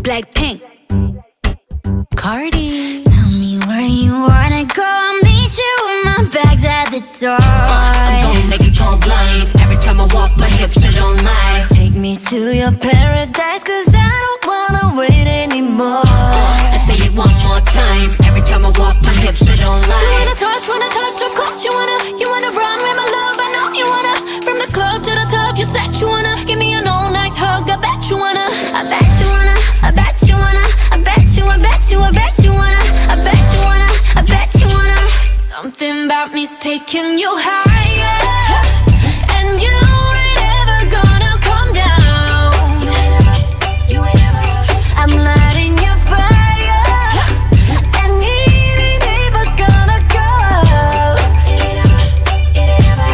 BLACKPINK. Cardi. Tell me where you wanna go, I'll meet you with my bags at the door. I'm gonna make you go blind. Every time I walk, my hips they don't lie. Take me to your paradise, cause I don't wanna wait anymore. I say it one more time. Every time I walk, my hips they don't lie. You wanna touch, of course you wanna run with my love, I know you wanna. From the club to the top, you said you wanna give me an all-night hug, I bet you wanna. I bet you wanna, I bet you wanna, I bet you, I bet you, I bet you wanna. I bet you wanna, I bet you wanna. Something about me's taking you higher, and you ain't ever gonna come down. You ain't ever. I'm lighting your fire, and it ain't ever gonna go out. It ain't ever.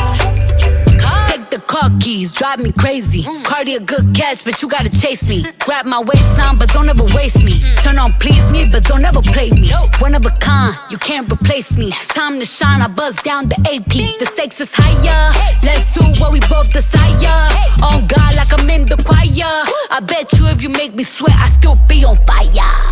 Take the car keys, drive me crazy. Cardi a good catch, but you gotta chase me. Grab my waistline, but don't ever waste me. Turn on please me, but don't ever play me. One of a kind, you can't replace me. Time to shine, I buzz down the AP. The stakes is higher, let's do what we both desire. On God like I'm in the choir. I bet you if you make me sweat, I still be on fire.